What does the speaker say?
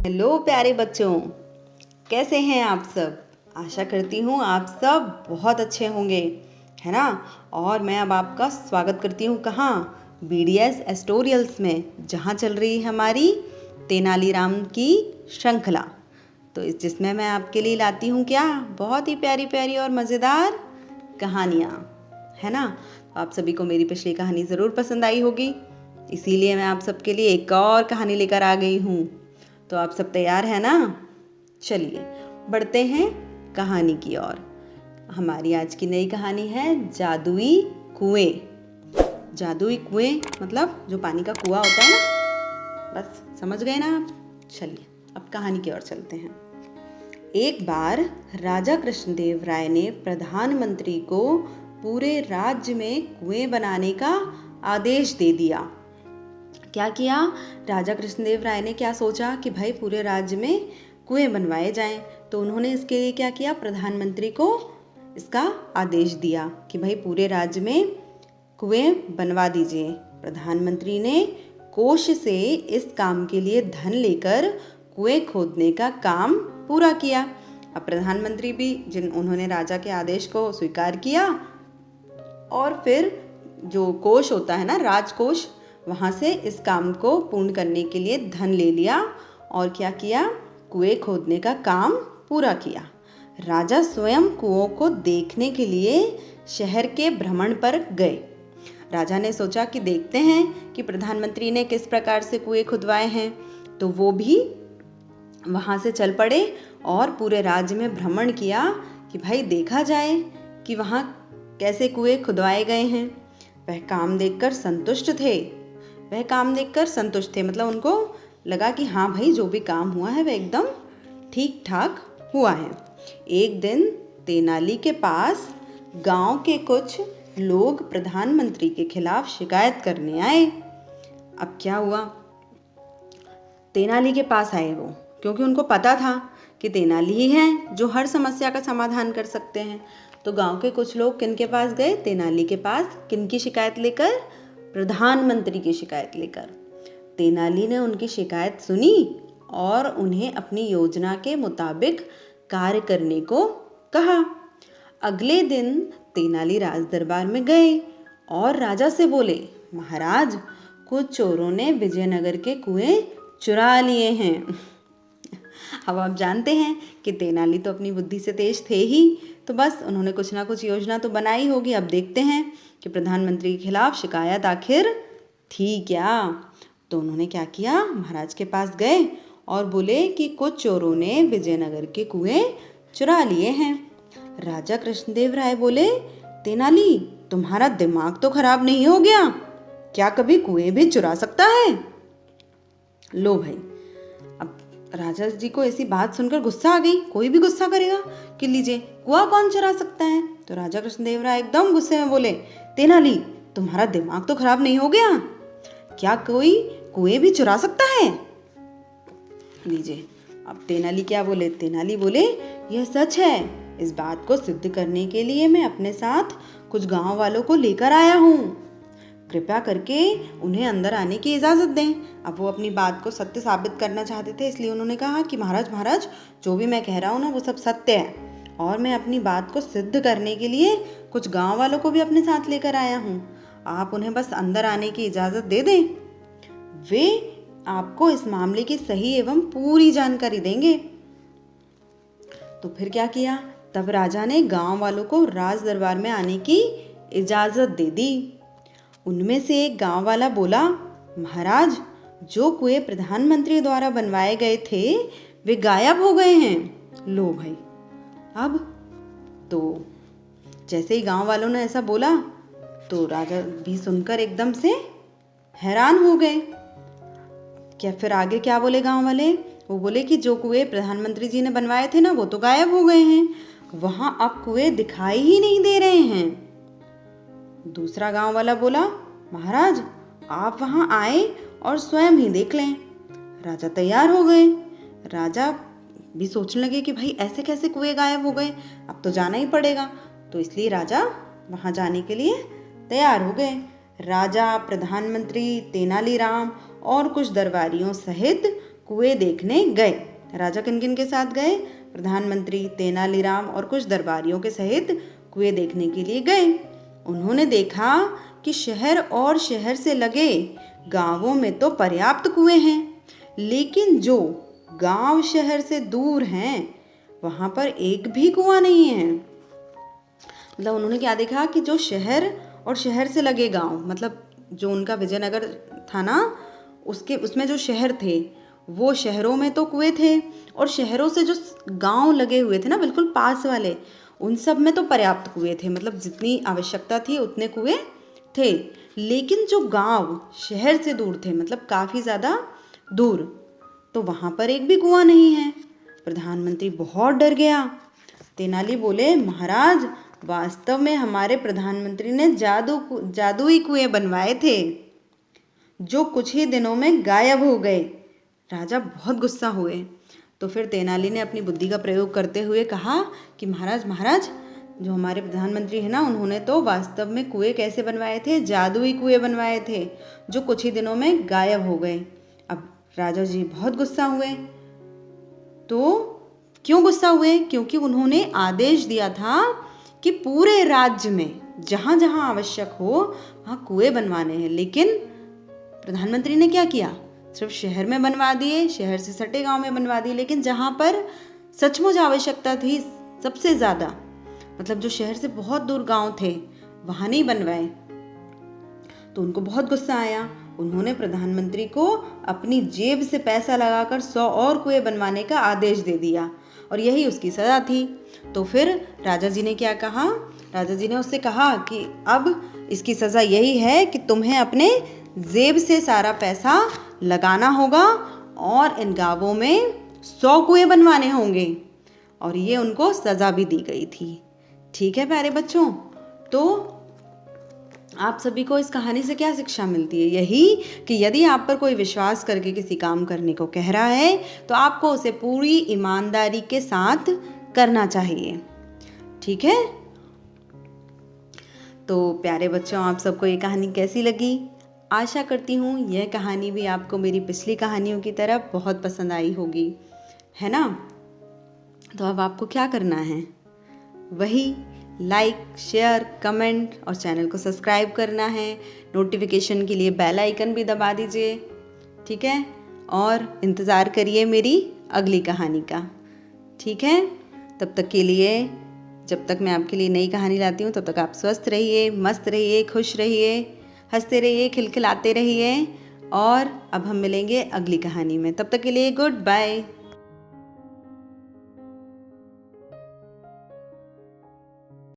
Hello प्यारे बच्चों, कैसे हैं आप सब। आशा करती हूँ आप सब बहुत अच्छे होंगे, है ना। और मैं अब आपका स्वागत करती हूँ कहाँ, BDS एस्टोरियल्स में, जहाँ चल रही है हमारी तेनालीराम की श्रृंखला। तो जिसमें मैं आपके लिए लाती हूँ क्या, बहुत ही प्यारी प्यारी और मज़ेदार कहानियाँ, है ना। तो आप सभी को मेरी पिछली कहानी ज़रूर पसंद आई होगी, इसीलिए मैं आप सबके लिए एक और कहानी लेकर आ गई हूँ। तो आप सब तैयार हैं ना। चलिए बढ़ते हैं कहानी की ओर। हमारी आज की नई कहानी है जादुई कुएं। जादुई कुएं मतलब जो पानी का कुआं होता है ना, बस समझ गए ना आप। चलिए अब कहानी की ओर चलते हैं। एक बार राजा कृष्णदेव राय ने प्रधानमंत्री को पूरे राज्य में कुएं बनाने का आदेश दे दिया। क्या किया, राजा कृष्णदेव राय ने क्या सोचा कि भाई पूरे राज्य में कुएं बनवाए जाएं। तो उन्होंने इसके लिए क्या किया, प्रधानमंत्री को इसका आदेश दिया कि भाई पूरे राज्य में कुएं बनवा दीजिए। प्रधानमंत्री ने कोष से इस काम के लिए धन लेकर कुएं खोदने का काम पूरा किया। अब प्रधानमंत्री भी उन्होंने राजा के आदेश को स्वीकार किया और फिर जो कोष होता है ना, राजकोष, वहाँ से इस काम को पूर्ण करने के लिए धन ले लिया और क्या किया, कुएं खोदने का काम पूरा किया। राजा स्वयं कुओं को देखने के लिए शहर के भ्रमण पर गए। राजा ने सोचा कि देखते हैं कि प्रधानमंत्री ने किस प्रकार से कुएं खुदवाए हैं। तो वो भी वहाँ से चल पड़े और पूरे राज्य में भ्रमण किया कि भाई देखा जाए कि वहाँ कैसे कुएं खुदवाए गए हैं। वह काम देखकर संतुष्ट थे, मतलब उनको लगा कि हाँ भाई जो भी काम हुआ है वह एकदम ठीक ठाक हुआ है। एक दिन तेनाली के पास गांव के कुछ लोग प्रधानमंत्री के खिलाफ शिकायत करने आए। अब क्या हुआ, तेनाली के पास आए वो, क्योंकि उनको पता था कि तेनाली ही हैं जो हर समस्या का समाधान कर सकते हैं। तो गांव के कुछ लोग किन के पास गए, तेनाली के पास। किन की शिकायत लेकर, प्रधानमंत्री की शिकायत लेकर। तेनाली ने उनकी शिकायत सुनी और उन्हें अपनी योजना के मुताबिक कार्य करने को कहा। अगले दिन तेनाली राज दरबार में गए और राजा से बोले, महाराज कुछ चोरों ने विजयनगर के कुएं चुरा लिए हैं। अब आप जानते हैं कि तेनाली तो अपनी बुद्धि से तेज थे ही, तो बस उन्होंने कुछ ना कुछ योजना तो बनाई होगी। अब देखते हैं कि प्रधानमंत्री के खिलाफ शिकायत आखिर थी क्या। तो उन्होंने क्या किया, महाराज के पास गए और बोले कि कुछ चोरों ने विजयनगर के कुएं चुरा लिए हैं। राजा कृष्णदेव राय बोले, तेनाली तुम्हारा दिमाग तो खराब नहीं हो गया, क्या कभी कुएं भी चुरा सकता है। लो भाई, अब राजा जी को ऐसी बात सुनकर गुस्सा आ गई। कोई भी गुस्सा करेगा कि लीजिए कुआं कौन चुरा सकता है। तो राजा कृष्णदेव राय एकदम गुस्से में बोले, तेनाली तुम्हारा दिमाग तो खराब नहीं हो गया, क्या कोई कुएं भी चुरा सकता है। लीजिए अब तेनाली क्या बोले, तेनाली बोले यह सच है, इस बात को सिद्ध करने के लिए मैं अपने साथ कुछ गांव वालों को लेकर आया हूँ, कृपया करके उन्हें अंदर आने की इजाज़त दें। अब वो अपनी बात को सत्य साबित करना चाहते थे, इसलिए उन्होंने कहा कि महाराज जो भी मैं कह रहा हूँ ना वो सब सत्य है और मैं अपनी बात को सिद्ध करने के लिए कुछ गांव वालों को भी अपने साथ लेकर आया हूँ, आप उन्हें बस अंदर आने की इजाज़त दे दें, वे आपको इस मामले की सही एवं पूरी जानकारी देंगे। तो फिर क्या किया, तब राजा ने गांव वालों को राज दरबार में आने की इजाज़त दे दी। उनमें से एक गांव वाला बोला, महाराज जो कुएं प्रधानमंत्री द्वारा बनवाए गए थे वे गायब हो गए हैं। लो भाई, अब तो जैसे ही गांव वालों ने ऐसा बोला तो राजा भी सुनकर एकदम से हैरान हो गए। क्या फिर आगे क्या बोले गांव वाले, वो बोले कि जो कुएं प्रधानमंत्री जी ने बनवाए थे ना वो तो गायब हो गए हैं, वहां अब कुएं दिखाई ही नहीं दे रहे हैं। दूसरा गांव वाला बोला, महाराज आप वहां आए और स्वयं ही देख लें। राजा तैयार हो गए। राजा भी सोचने लगे कि भाई ऐसे कैसे कुएं गायब हो गए, अब तो जाना ही पड़ेगा। तो इसलिए राजा वहां जाने के लिए तैयार हो गए। राजा, प्रधानमंत्री, तेनालीराम और कुछ दरबारियों सहित कुएं देखने गए। राजा किन किन के साथ गए? प्रधानमंत्री, तेनालीराम और कुछ दरबारियों के सहित कुएं देखने के लिए गए। उन्होंने देखा कि शहर और शहर से लगे गांवों में तो पर्याप्त कुएं हैं, लेकिन जो गांव शहर से दूर हैं वहां पर एक भी कुआं नहीं है। मतलब उन्होंने क्या देखा कि जो शहर और शहर से लगे गांव, मतलब जो उनका विजयनगर था ना, उसमें जो शहर थे वो शहरों में तो कुएं थे, और शहरों से जो गांव लगे हुए थे ना बिल्कुल पास वाले, उन सब में तो पर्याप्त कुएं थे, मतलब जितनी आवश्यकता थी उतने कुएं थे। लेकिन जो गांव शहर से दूर थे, मतलब काफ़ी ज़्यादा दूर, तो वहाँ पर एक भी कुआं नहीं है। प्रधानमंत्री बहुत डर गया। तेनाली बोले, महाराज, वास्तव में हमारे प्रधानमंत्री ने जादुई कुएं बनवाए थे जो कुछ ही दिनों में गायब हो गए। राजा बहुत गुस्सा हुए। तो फिर तेनाली ने अपनी बुद्धि का प्रयोग करते हुए कहा कि महाराज, जो हमारे प्रधानमंत्री हैं ना, उन्होंने तो वास्तव में कुएं कैसे बनवाए थे? जादुई कुएं बनवाए थे जो कुछ ही दिनों में गायब हो गए। अब राजा जी बहुत गुस्सा हुए। तो क्यों गुस्सा हुए? क्योंकि उन्होंने आदेश दिया था कि पूरे राज्य में जहाँ जहाँ आवश्यक हो वहाँ कुएं बनवाने हैं, लेकिन प्रधानमंत्री ने क्या किया? सिर्फ शहर में बनवा दिए, शहर से सटे गांव में बनवा दिए, लेकिन जहाँ पर सचमुच आवश्यकता थी सबसे ज़्यादा, मतलब जो शहर से बहुत दूर गांव थे, वहाँ नहीं बनवाए। तो उनको बहुत गुस्सा आया। उन्होंने प्रधानमंत्री को अपनी जेब से पैसा लगाकर 100 और कुएं बनवाने का आदेश दे दिया, और यही उसकी सज़ा थी। तो फिर राजा जी ने क्या कहा? राजा जी ने उससे कहा कि अब इसकी सज़ा यही है कि तुम्हें अपने जेब से सारा पैसा लगाना होगा और इन गांवों में 100 कुएं बनवाने होंगे। और ये उनको सज़ा भी दी गई थी। ठीक है प्यारे बच्चों, तो आप सभी को इस कहानी से क्या शिक्षा मिलती है? यही कि यदि आप पर कोई विश्वास करके किसी काम करने को कह रहा है तो आपको उसे पूरी ईमानदारी के साथ करना चाहिए। ठीक है? तो प्यारे बच्चों, आप सबको ये कहानी कैसी लगी? आशा करती हूँ यह कहानी भी आपको मेरी पिछली कहानियों की तरह बहुत पसंद आई होगी, है ना? तो अब आपको क्या करना है? वही लाइक, शेयर, कमेंट और चैनल को सब्सक्राइब करना है। नोटिफिकेशन के लिए बेल आइकन भी दबा दीजिए। ठीक है? और इंतज़ार करिए मेरी अगली कहानी का। ठीक है? तब तक के लिए, जब तक मैं आपके लिए नई कहानी लाती हूँ, तब तक आप स्वस्थ रहिए, मस्त रहिए, खुश रहिए, हंसते रहिए, खिलखिलाते रहिए। और अब हम मिलेंगे अगली कहानी में। तब तक के लिए गुड बाय।